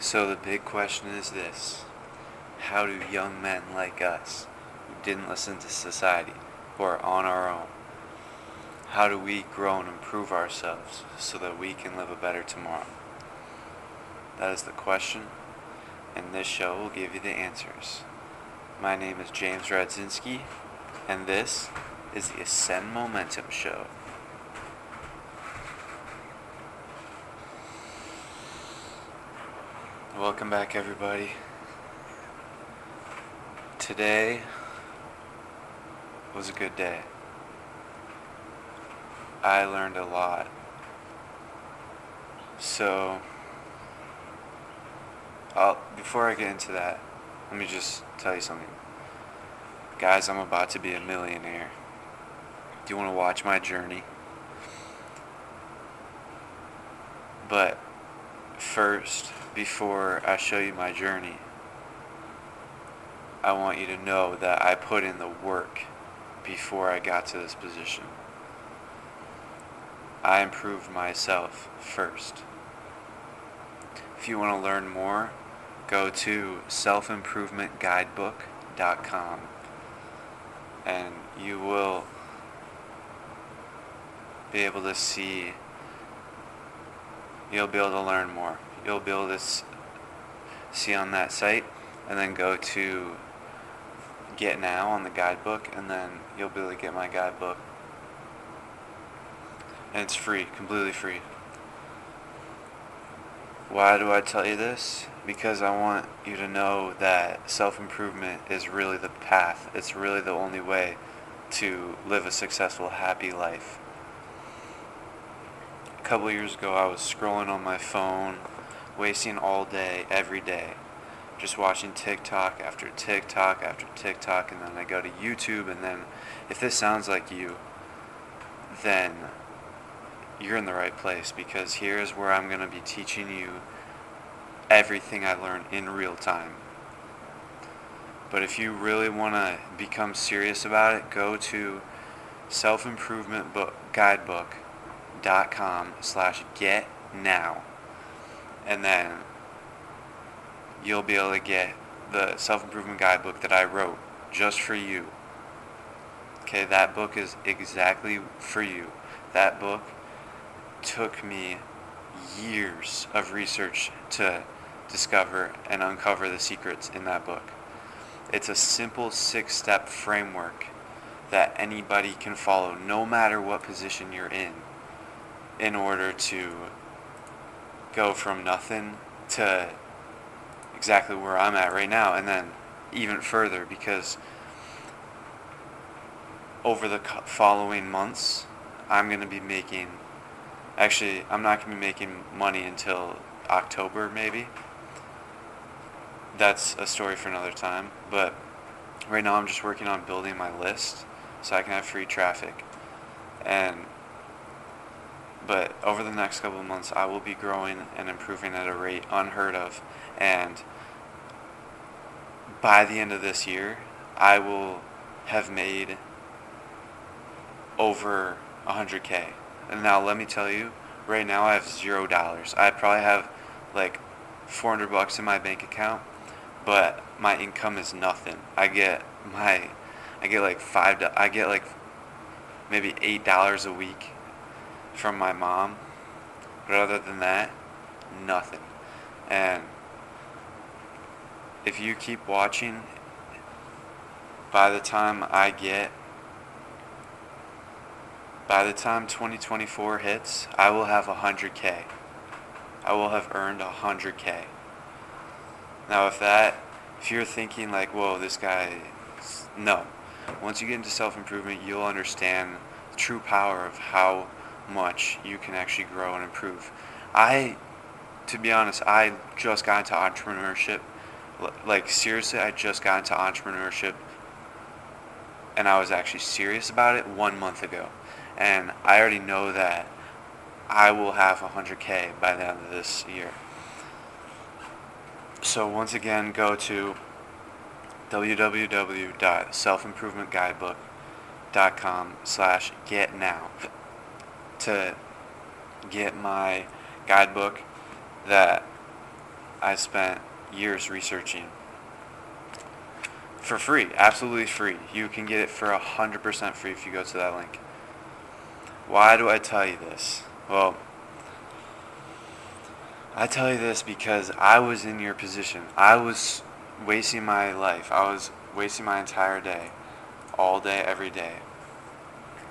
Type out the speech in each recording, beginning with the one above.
So the big question is this: how do young men like us, who didn't listen to society, who are on our own, how do we grow and improve ourselves so that we can live a better tomorrow? That is the question, and this show will give you the answers. My name is James Radzinski, and this is the Ascend Momentum Show. Welcome back, everybody. Today was a good day. I learned a lot. So, before I get into that, let me just tell you something. Guys, I'm about to be a millionaire. Do you want to watch my journey? But first, before I show you my journey, I want you to know that I put in the work before I got to this position. I improved myself first. If you want to learn more, go to selfimprovementguidebook.com and you will be able to see, you'll be able to learn more. You'll be able to see on that site, and then go to Get Now on the guidebook, and then you'll be able to get my guidebook. And it's free, completely free. Why do I tell you this? Because I want you to know that self-improvement is really the path. It's really the only way to live a successful, happy life. A couple of years ago, I was scrolling on my phone, wasting all day, every day, just watching TikTok after TikTok after TikTok, and then I go to YouTube, and then if this sounds like you, then you're in the right place, because here's where I'm going to be teaching you everything I learned in real time. But if you really want to become serious about it, go to selfimprovementguidebook.com/getnow, and then you'll be able to get the self-improvement guidebook that I wrote just for you. Okay, that book is exactly for you. That book took me years of research to discover and uncover the secrets in that book. It's a simple 6-step framework that anybody can follow, no matter what position you're in order to go from nothing to exactly where I'm at right now, and then even further, because over the following months, I'm going to be making, actually, I'm not going to be making money until October, maybe. That's a story for another time, but right now I'm just working on building my list so I can have free traffic. But over the next couple of months, I will be growing and improving at a rate unheard of, and by the end of this year, I will have made over 100K. And now let me tell you, right now I have $0. I probably have like $400 in my bank account, but my income is nothing. I get like maybe $8 a week from my mom, but other than that, nothing. And if you keep watching, by the time 2024 hits, I will have 100K. I will have earned 100K. Now, if you're thinking like, whoa, this guy, no. Once you get into self-improvement, you'll understand the true power of how much you can actually grow and improve. To be honest, I just got into entrepreneurship. Like, seriously, I just got into entrepreneurship, and I was actually serious about it 1 month ago. And I already know that I will have 100K by the end of this year. So once again, go to www.selfimprovementguidebook.com/getnow to get my guidebook that I spent years researching for free, absolutely free. You can get it for 100% free if you go to that link. Why do I tell you this? Well, I tell you this because I was in your position. I was wasting my life. I was wasting my entire day, all day, every day.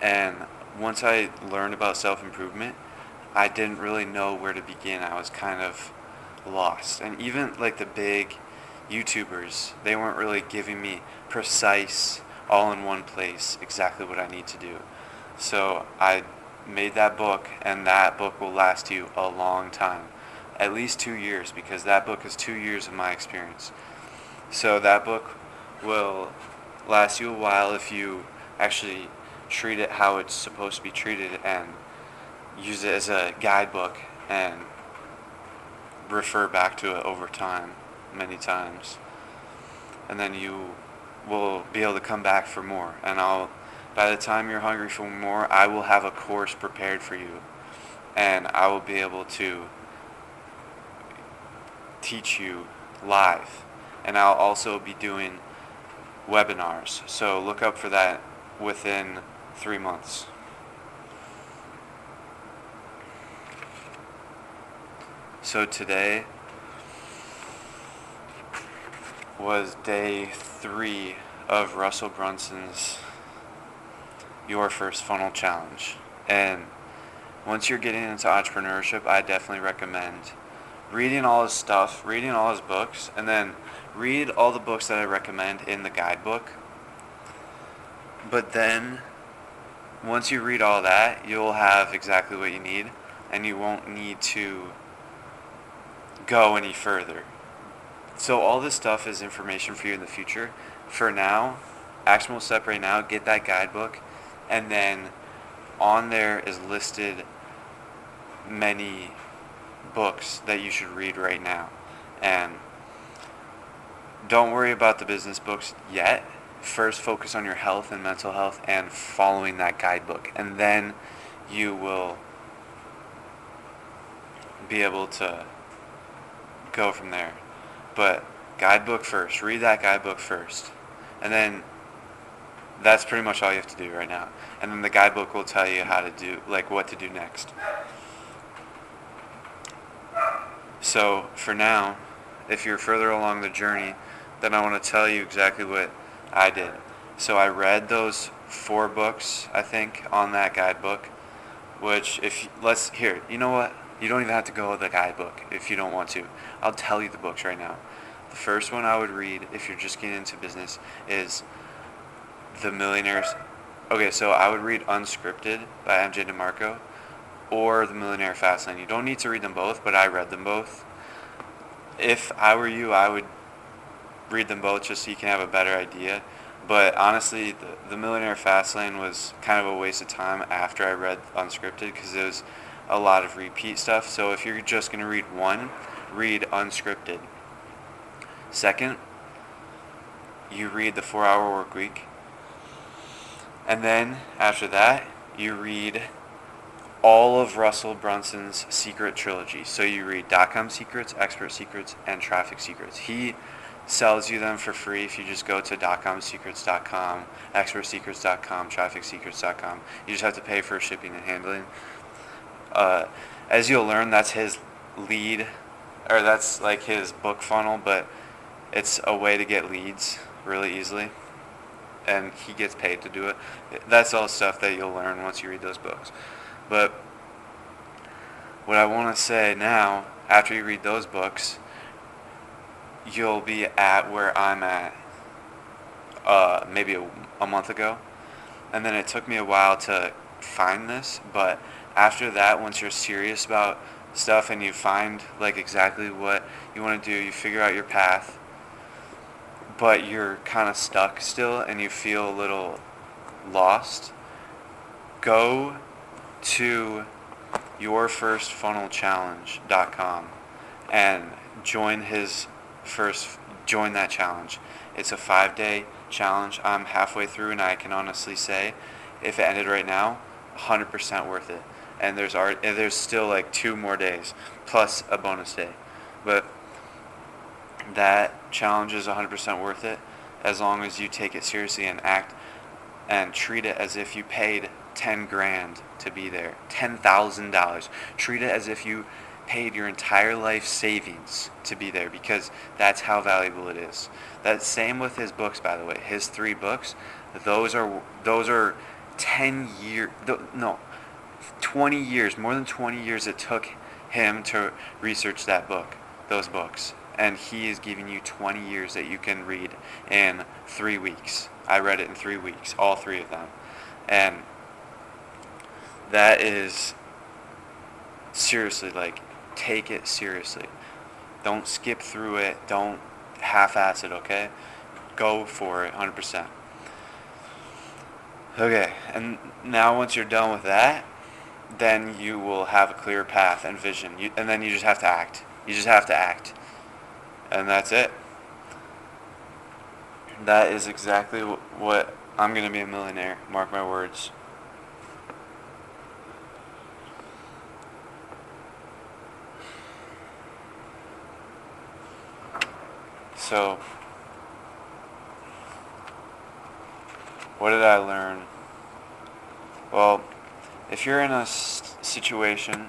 And once I learned about self-improvement, I didn't really know where to begin. I was kind of lost. And even like the big YouTubers, they weren't really giving me precise, all in one place, exactly what I need to do. So I made that book, and that book will last you a long time. At least 2 years, because that book is 2 years of my experience. So that book will last you a while if you actually treat it how it's supposed to be treated and use it as a guidebook and refer back to it over time, many times. And then you will be able to come back for more. And by the time you're hungry for more, I will have a course prepared for you. And I will be able to teach you live. And I'll also be doing webinars. So look up for that within 3 months. So today was day 3 of Russell Brunson's Your First Funnel Challenge. And once you're getting into entrepreneurship, I definitely recommend reading all his stuff, reading all his books, and then read all the books that I recommend in the guidebook. But then, once you read all that, you'll have exactly what you need, and you won't need to go any further. So all this stuff is information for you in the future. For now, actionable step right now, get that guidebook, and then on there is listed many books that you should read right now. And don't worry about the business books yet. First focus on your health and mental health and following that guidebook. And then you will be able to go from there. But guidebook first. Read that guidebook first. And then that's pretty much all you have to do right now. And then the guidebook will tell you how to do, like what to do next. So for now, if you're further along the journey, then I want to tell you exactly what I did. So I read those 4 books, I think, on that guidebook, which you know what? You don't even have to go with the guidebook if you don't want to. I'll tell you the books right now. The first one I would read if you're just getting into business is The Millionaires. Okay, so I would read Unscripted by MJ DeMarco or The Millionaire Fastlane. You don't need to read them both, but I read them both. If I were you, I would read them both just so you can have a better idea. But honestly, the Millionaire Fastlane was kind of a waste of time after I read Unscripted because it was a lot of repeat stuff. So if you're just going to read one, read Unscripted. Second, you read The 4-Hour Workweek. And then after that, you read all of Russell Brunson's secret trilogy. So you read .com Secrets, Expert Secrets, and Traffic Secrets. He sells you them for free if you just go to .comsecrets.com, expertsecrets.com, trafficsecrets.com. You just have to pay for shipping and handling. As you'll learn, that's his lead, or that's like his book funnel, but it's a way to get leads really easily, and he gets paid to do it. That's all stuff that you'll learn once you read those books. But what I want to say now, after you read those books, you'll be at where I'm at maybe a month ago. And then it took me a while to find this, but after that, once you're serious about stuff and you find like exactly what you want to do, you figure out your path, but you're kind of stuck still and you feel a little lost, go to yourfirstfunnelchallenge.com and join that challenge. It's a 5-day challenge. I'm halfway through and I can honestly say if it ended right now, 100% worth it. And there's still like 2 more days plus a bonus day. But that challenge is 100% worth it as long as you take it seriously and act and treat it as if you paid 10 grand to be there, $10,000. Treat it as if you paid your entire life savings to be there, because that's how valuable it is. That's same with his books, by the way. His 3 books, those are 10 years, no, 20 years, more than 20 years it took him to research those books. And he is giving you 20 years that you can read in 3 weeks. I read it in 3 weeks, all 3 of them. And that is, seriously, like, take it seriously. Don't skip through it. Don't half-ass it, okay? Go for it 100%. Okay, and now once you're done with that, then you will have a clear path and vision. And then you just have to act. You just have to act. And that's it. That is exactly what I'm going to be a millionaire. Mark my words. So, what did I learn? Well, if you're in a situation,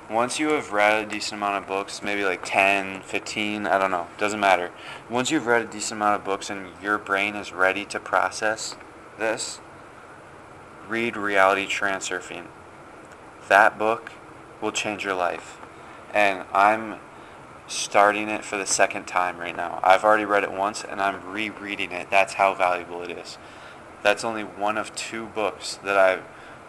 once you have read a decent amount of books, maybe like 10, 15, I don't know, doesn't matter. Once you've read a decent amount of books and your brain is ready to process this, read Reality Transurfing. That book will change your life. And I'm starting it for the 2nd time right now. I've already read it once and I'm rereading it. That's how valuable it is. That's only one of 2 books that I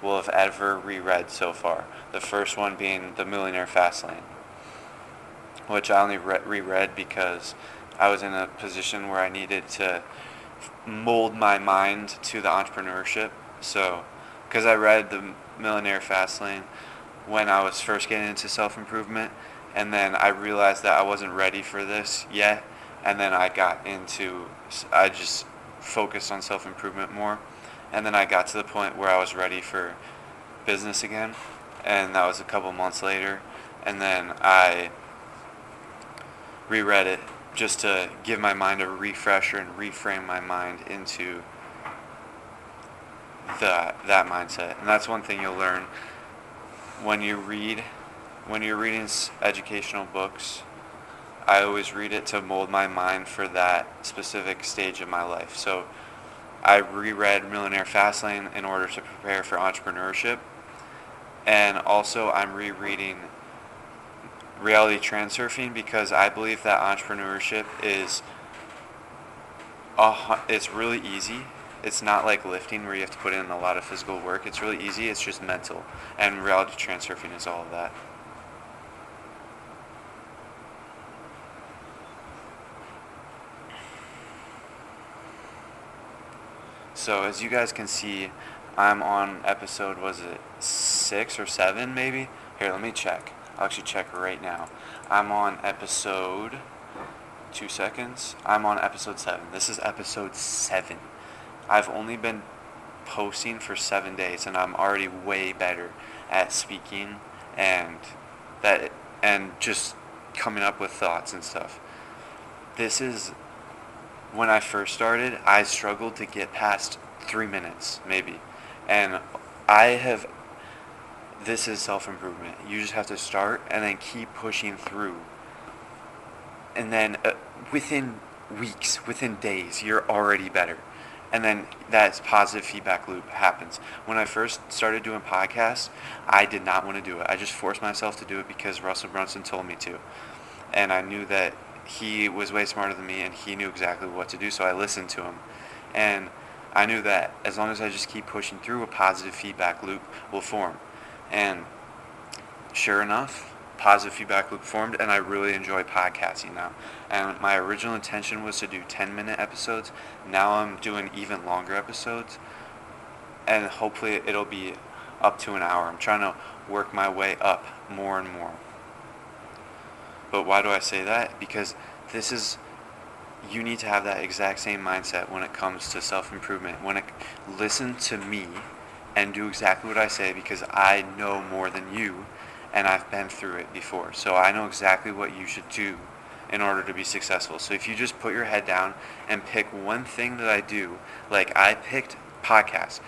will have ever reread so far. The first one being The Millionaire Fastlane, which I only reread because I was in a position where I needed to mold my mind to the entrepreneurship. So, because I read The Millionaire Fastlane when I was first getting into self-improvement, and then I realized that I wasn't ready for this yet, and then I just focused on self-improvement more, and then I got to the point where I was ready for business again, and that was a couple months later, and then I reread it just to give my mind a refresher and reframe my mind into that mindset. And that's one thing you'll learn when you're reading educational books. I always read it to mold my mind for that specific stage of my life. So I reread Millionaire Fastlane in order to prepare for entrepreneurship. And also I'm rereading Reality Transurfing because I believe that entrepreneurship it's really easy. It's not like lifting where you have to put in a lot of physical work. It's really easy. It's just mental. And Reality Transurfing is all of that. So as you guys can see, I'm on episode, was it 6 or 7 maybe? Here, let me check. I'll actually check right now. I'm on episode, 2 seconds. I'm on episode 7. This is episode 7. I've only been posting for 7 days and I'm already way better at speaking and just coming up with thoughts and stuff. This is, when I first started, I struggled to get past 3 minutes, maybe. And this is self-improvement. You just have to start and then keep pushing through. And then within weeks, within days, you're already better. And then that positive feedback loop happens. When I first started doing podcasts, I did not want to do it. I just forced myself to do it because Russell Brunson told me to. And I knew that he was way smarter than me and he knew exactly what to do, so I listened to him. And I knew that as long as I just keep pushing through, a positive feedback loop will form. And sure enough, positive feedback loop formed, and I really enjoy podcasting now. And my original intention was to do 10-minute episodes. Now I'm doing even longer episodes, and hopefully it'll be up to an hour. I'm trying to work my way up more and more. But why do I say that? Because you need to have that exact same mindset when it comes to self-improvement. Listen to me and do exactly what I say, because I know more than you and I've been through it before. So I know exactly what you should do in order to be successful. So if you just put your head down and pick one thing that I do, like I picked podcasts.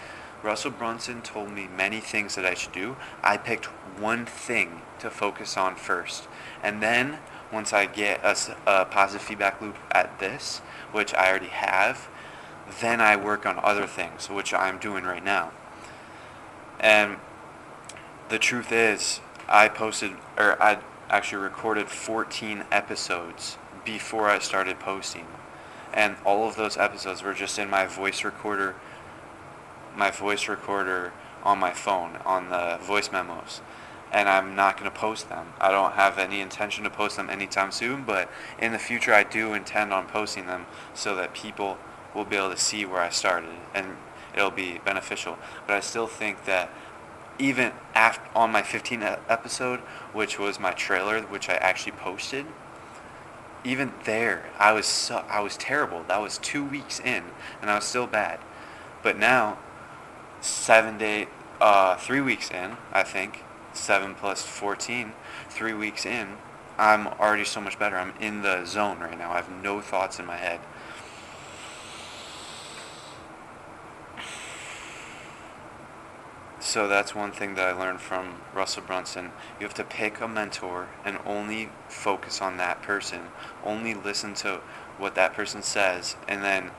Russell Brunson told me many things that I should do. I picked one thing to focus on first. And then once I get a positive feedback loop at this, which I already have, then I work on other things, which I'm doing right now. And the truth is, I actually recorded 14 episodes before I started posting. And all of those episodes were just in my voice recorder on my phone, on the voice memos. And I'm not going to post them. I don't have any intention to post them anytime soon, but in the future I do intend on posting them so that people will be able to see where I started, and it'll be beneficial. But I still think that even on my 15th episode, which was my trailer, which I actually posted, even there, I was terrible. That was 2 weeks in, and I was still bad. But now, 3 weeks in, I think, 7 plus 14, 3 weeks in, I'm already so much better. I'm in the zone right now. I have no thoughts in my head. So that's one thing that I learned from Russell Brunson. You have to pick a mentor and only focus on that person. Only listen to what that person says, and then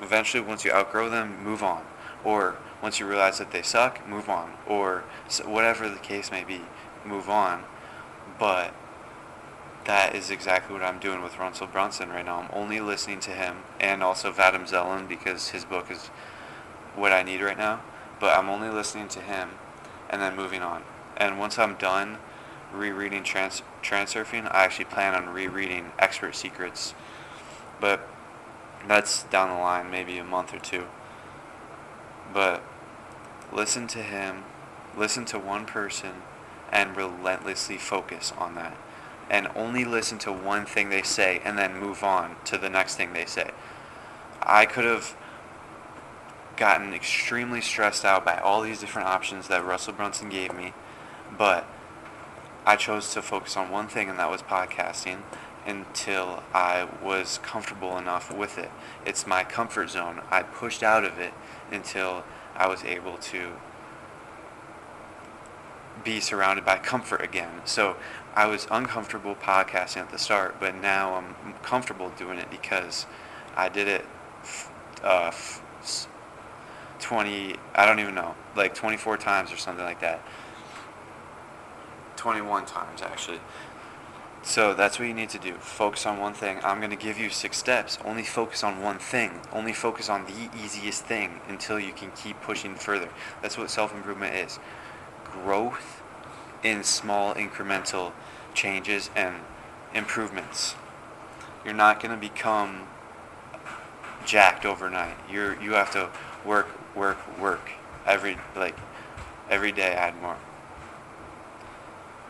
eventually once you outgrow them, move on. Or once you realize that they suck, move on. Or whatever the case may be, move on. But that is exactly what I'm doing with Russell Brunson right now. I'm only listening to him, and also Vadim Zeland, because his book is what I need right now. But I'm only listening to him and then moving on. And once I'm done rereading Transurfing, I actually plan on rereading Expert Secrets. But that's down the line, maybe a month or two. But listen to him, listen to one person, and relentlessly focus on that. And only listen to one thing they say and then move on to the next thing they say. I could have gotten extremely stressed out by all these different options that Russell Brunson gave me, but I chose to focus on one thing, and that was podcasting, until I was comfortable enough with it. It's my comfort zone. I pushed out of it until I was able to be surrounded by comfort again. So I was uncomfortable podcasting at the start, but now I'm comfortable doing it because I did it 24 times or something like that. 21 times, actually. So that's what you need to do. Focus on one thing. I'm going to give you 6 steps. Only focus on one thing. Only focus on the easiest thing until you can keep pushing further. That's what self-improvement is. Growth in small incremental changes and improvements. You're not going to become jacked overnight. You have to work every day. Add more.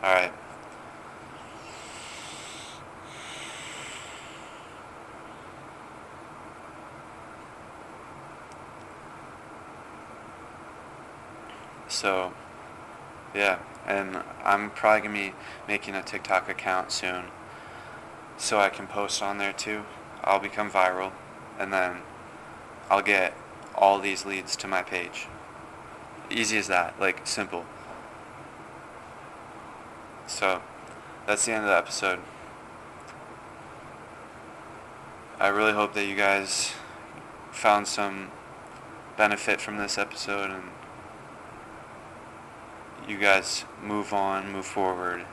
All right. So, yeah, and I'm probably going to be making a TikTok account soon so I can post on there too. I'll become viral, and then I'll get all these leads to my page. Easy as that, simple. So, that's the end of the episode. I really hope that you guys found some benefit from this episode, and you guys move on, move forward.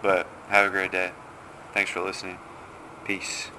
But have a great day. Thanks for listening. Peace.